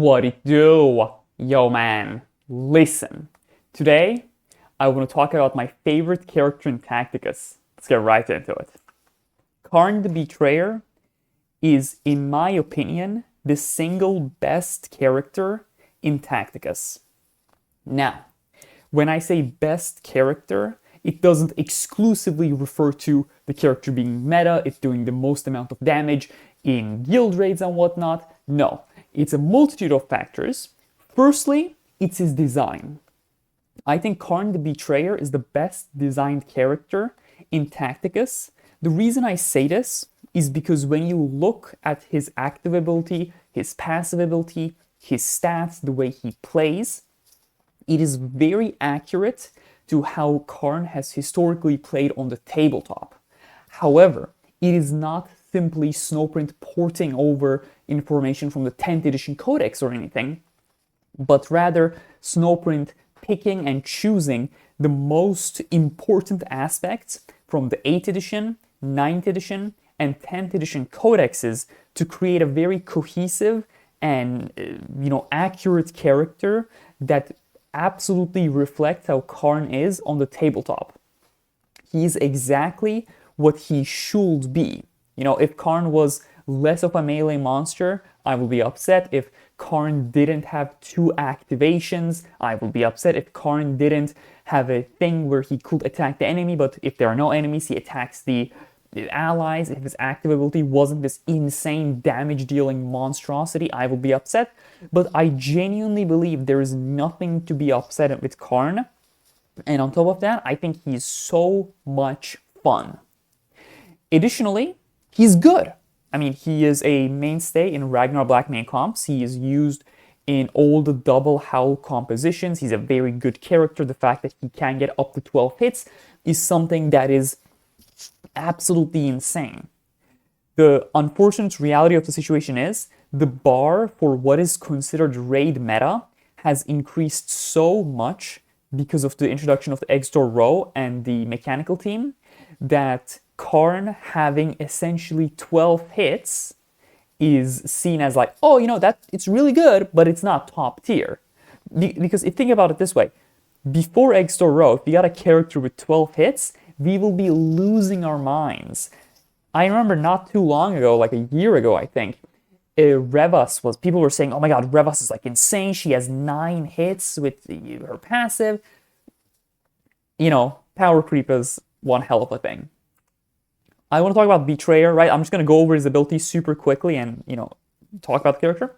What it do? Yo man, listen. Today, I want to talk about my favorite character in Tacticus. Let's get right into it. Kharn the Betrayer is, in my opinion, the single best character in Tacticus. Now, when I say best character, it doesn't exclusively refer to the character being meta, it's doing the most amount of damage in guild raids and whatnot. No, it's a multitude of factors. Firstly, it's his design. I think Kharn the Betrayer is the best designed character in Tacticus. The reason I say this is because when you look at his active ability, his passive ability, his stats, the way he plays, it is very accurate to how Kharn has historically played on the tabletop. However, it is not simply Snowprint porting over information from the 10th edition codex or anything, but rather Snowprint picking and choosing the most important aspects from the 8th edition, 9th edition, and 10th edition codexes to create a very cohesive and accurate character that absolutely reflects how Kharn is on the tabletop. He's exactly what he should be. If Kharn was less of a melee monster, I will be upset. If Kharn didn't have 2 activations, I will be upset. If Kharn didn't have a thing where he could attack the enemy, but if there are no enemies, he attacks the allies. If his active ability wasn't this insane damage-dealing monstrosity, I will be upset. But I genuinely believe there is nothing to be upset with Kharn. And on top of that, I think he's so much fun. Additionally, he's good. I mean, he is a mainstay in Ragnar Black main comps. He is used in all the double howl compositions. He's a very good character. The fact that he can get up to 12 hits is something that is absolutely insane. The unfortunate reality of the situation is the bar for what is considered raid meta has increased so much because of the introduction of the X-Door row and the mechanical team that Kharn having essentially 12 hits is seen as like, that it's really good, but it's not top tier. Because if you think about it this way, before X-Door row, if you got a character with 12 hits, we will be losing our minds. I remember not too long ago, like a year ago, I think, people were saying, oh my god, Revas is like insane. She has 9 hits with her passive. Power creep is one hell of a thing. I want to talk about Betrayer, right? I'm just going to go over his ability super quickly and, talk about the character.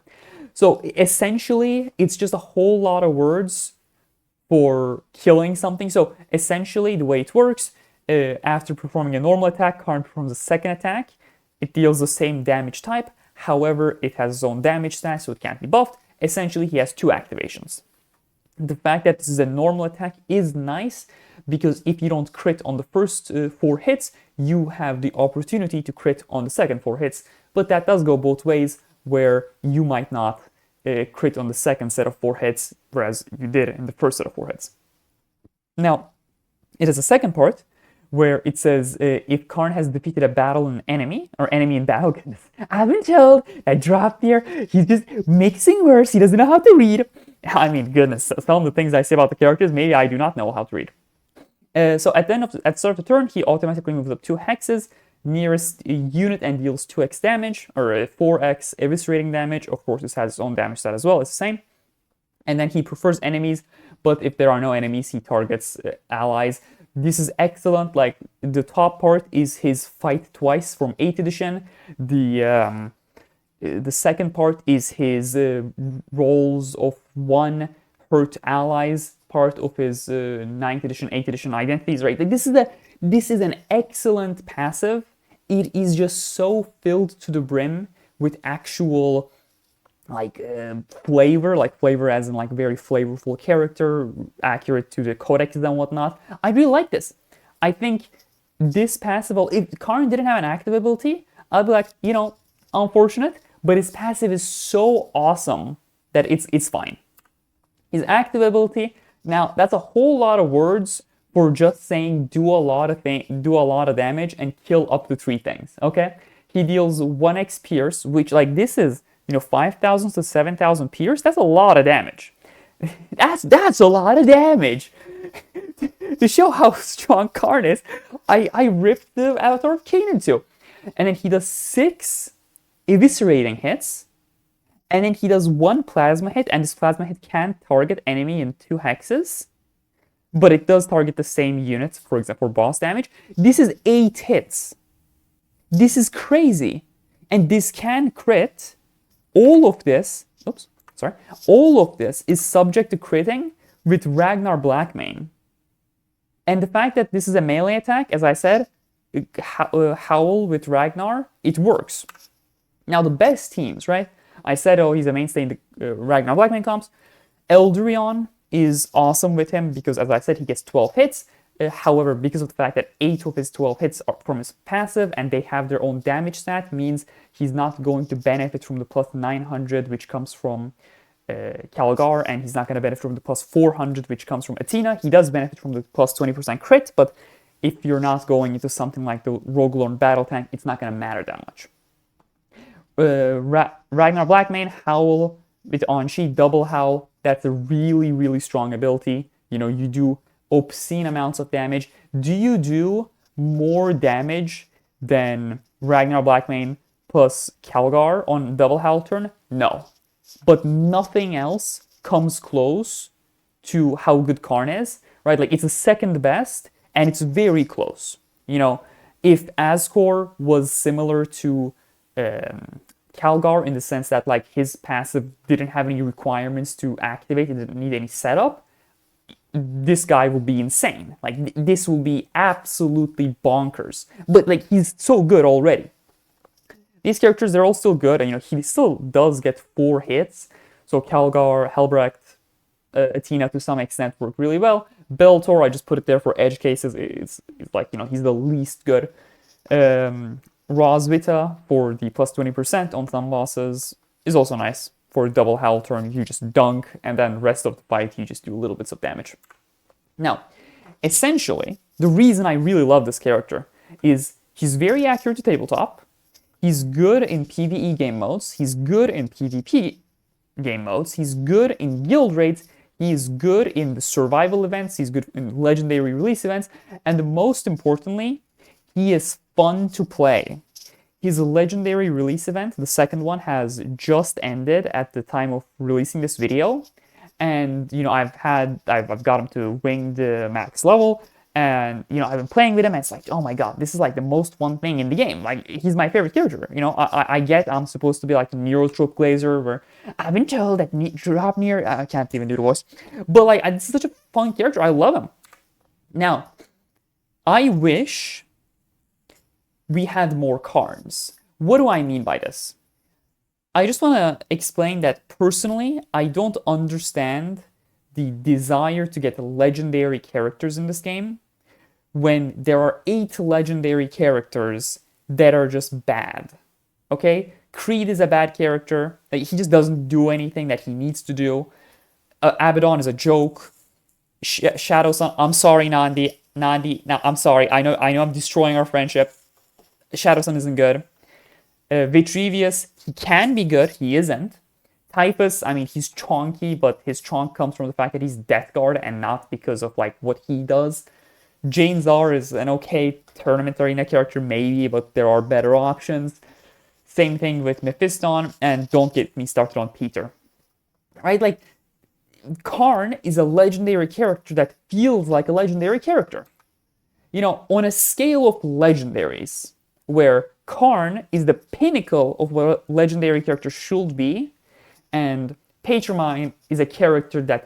So essentially, it's just a whole lot of words for killing something. So essentially, the way it works, after performing a normal attack, Kharn performs a second attack. It deals the same damage type. However, it has its own damage stat, so it can't be buffed. Essentially, he has 2 activations. The fact that this is a normal attack is nice because if you don't crit on the first 4 hits, you have the opportunity to crit on the second 4 hits. But that does go both ways, where you might not crit on the second set of 4 hits, whereas you did in the first set of 4 hits. Now, it has a second part, where it says, if Kharn has defeated a battle in enemy, or enemy in battle, goodness, I've been told that Draupnir, he's just mixing words, he doesn't know how to read. I mean, goodness, some of the things I say about the characters, maybe I do not know how to read. So at the start of the turn, he automatically moves up 2 hexes, nearest unit, and deals 2x damage, or 4x eviscerating damage. Of course, this has its own damage stat as well, it's the same. And then he prefers enemies, but if there are no enemies, he targets allies. This is excellent. Like, the top part is his fight twice from 8th edition. The second part is his rolls of 1 hurt allies, part of his 9th edition, 8th edition identities, right? Like, this is an excellent passive. It is just so filled to the brim with actual flavor as in like very flavorful character, accurate to the codexes and whatnot. I really like this. I think this passive, if Kharn didn't have an active ability, I'd be like, unfortunate, but his passive is so awesome that it's fine. His active ability, now that's a whole lot of words for just saying do a lot of damage and kill up to 3 things, okay? He deals 1x pierce, which, like, this is 5,000 to 7,000 pierce, that's a lot of damage. That's a lot of damage. To show how strong Kharn is, I ripped the Avatar of Kanan too. And then he does 6 eviscerating hits, and then he does 1 plasma hit, and this plasma hit can target enemy in 2 hexes, but it does target the same units, for example, for boss damage. This is 8 hits. This is crazy. And this can crit. All of this, all of this is subject to critting with Ragnar Blackmane. And the fact that this is a melee attack, as I said, Howl with Ragnar, it works. Now the best teams, right? I said, oh, he's a mainstay in the Ragnar Blackmane comps. Eldrion is awesome with him because, as I said, he gets 12 hits. However, because of the fact that 8 of his 12 hits are from his passive and they have their own damage stat, means he's not going to benefit from the plus 900, which comes from Calgar, and he's not going to benefit from the plus 400, which comes from Athena. He does benefit from the plus 20% crit, but if you're not going into something like the Roguelorn Battle Tank, it's not going to matter that much. Ragnar Blackmane, Howl with Anshi, double Howl, that's a really, really strong ability. You do obscene amounts of damage. Do you do more damage than Ragnar Blackmane plus Calgar on double Howl turn? No. But nothing else comes close to how good Kharn is, right? Like, it's the second best, and it's very close. If Azkor was similar to Calgar in the sense that, like, his passive didn't have any requirements to activate, it didn't need any setup, this guy will be insane. Like, this will be absolutely bonkers. But, like, he's so good already. These characters, they're all still good, and, he still does get 4 hits. So Calgar, Helbrecht, Athena to some extent work really well. Beltor, I just put it there for edge cases. It's like, he's the least good. Rosvita for the plus 20% on some bosses is also nice. For double Howl turn, you just dunk, and then rest of the fight, you just do little bits of damage. Now, essentially, the reason I really love this character is he's very accurate to tabletop, he's good in PvE game modes, he's good in PvP game modes, he's good in guild raids, he is good in the survival events, he's good in legendary release events, and most importantly, he is fun to play. His legendary release event, the second one, has just ended at the time of releasing this video. And, I've got him to wing the max level. And, I've been playing with him, and it's like, oh my god, this is like the most fun thing in the game. Like, he's my favorite character. I get I'm supposed to be like a Neurotrope Glazer, where I've been told that Draupnir, I can't even do the voice. But, like, this is such a fun character. I love him. Now, I wish we had more Kharns. What do I mean by this? I just want to explain that personally, I don't understand the desire to get legendary characters in this game when there are 8 legendary characters that are just bad. Okay? Creed is a bad character. He just doesn't do anything that he needs to do. Abaddon is a joke. Shadow Sun, I'm sorry, Nandi, no, I'm sorry. I know I'm destroying our friendship. Shadow Sun isn't good. Vitrevius, he can be good, he isn't. Typhus, I mean, he's chonky, but his chonk comes from the fact that he's Death Guard and not because of, like, what he does. Jane Czar is an okay tournament arena character, maybe, but there are better options. Same thing with Mephiston, and don't get me started on Peter. Right? Like, Kharn is a legendary character that feels like a legendary character. On a scale of legendaries, where Kharn is the pinnacle of what a legendary character should be, and Patromine is a character that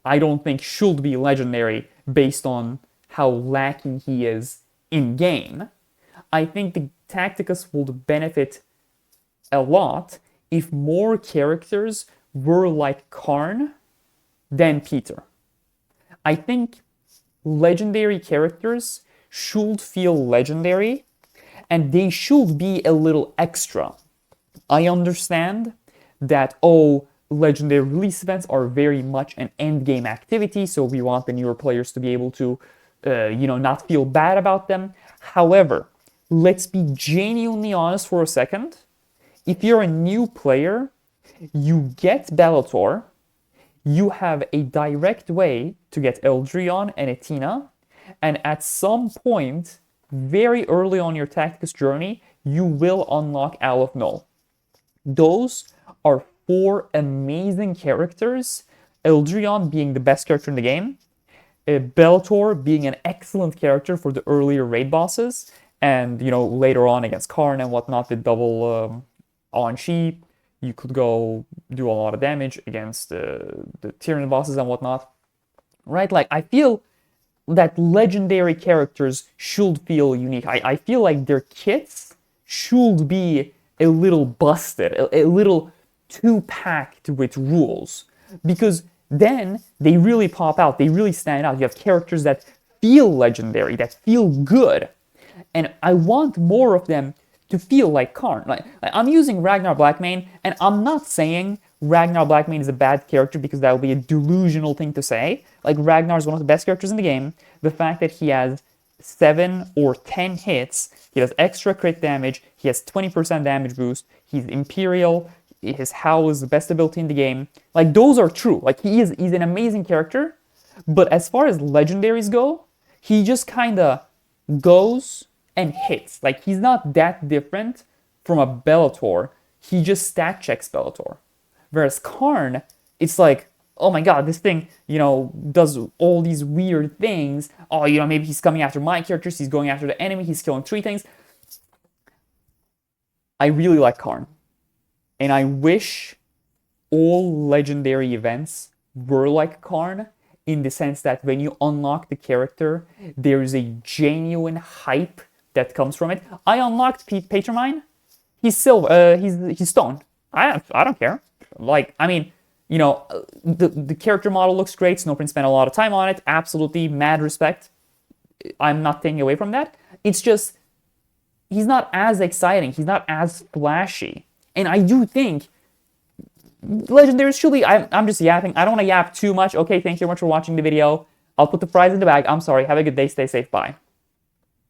I don't think should be legendary based on how lacking he is in-game, I think the Tacticus would benefit a lot if more characters were like Kharn than Peter. I think legendary characters should feel legendary, and they should be a little extra. I understand that, legendary release events are very much an endgame activity, so we want the newer players to be able to, not feel bad about them. However, let's be genuinely honest for a second. If you're a new player You get Bellator, you have a direct way to get Eldrion and Athena, and at some point, very early on your Tacticus journey, you will unlock Owl of Null. Those are 4 amazing characters, Eldrion being the best character in the game, Bellator being an excellent character for the earlier raid bosses, and later on against Kharn and whatnot, the double on sheep, you could go do a lot of damage against the Tyranid bosses and whatnot, right? Like, I feel that legendary characters should feel unique. I feel like their kits should be a little busted, a little too packed with rules, because then they really pop out, they really stand out. You have characters that feel legendary, that feel good, and I want more of them to feel like Kharn. Like, I'm using Ragnar Blackmane, and I'm not saying Ragnar Blackmane is a bad character because that would be a delusional thing to say. Like, Ragnar is one of the best characters in the game. The fact that he has 7 or 10 hits, he has extra crit damage, he has 20% damage boost, he's Imperial, his Howl is the best ability in the game. Like, those are true. Like, he's an amazing character, but as far as legendaries go, he just kind of goes and hits. Like, he's not that different from a Bellator. He just stat checks Bellator. Whereas Kharn, it's like, oh my god, this thing, does all these weird things. Oh, maybe he's coming after my characters, he's going after the enemy, he's killing 3 things. I really like Kharn. And I wish all legendary events were like Kharn, in the sense that when you unlock the character, there is a genuine hype that comes from it. I unlocked Patromine. He's silver. He's stone. I don't care. Like, I mean, the character model looks great. Snowprint spent a lot of time on it. Absolutely, mad respect. I'm not taking away from that. It's just, he's not as exciting. He's not as flashy. And I do think legendaries should be. I'm just yapping. I don't want to yap too much. Okay, thank you very much for watching the video. I'll put the fries in the bag. I'm sorry. Have a good day. Stay safe. Bye.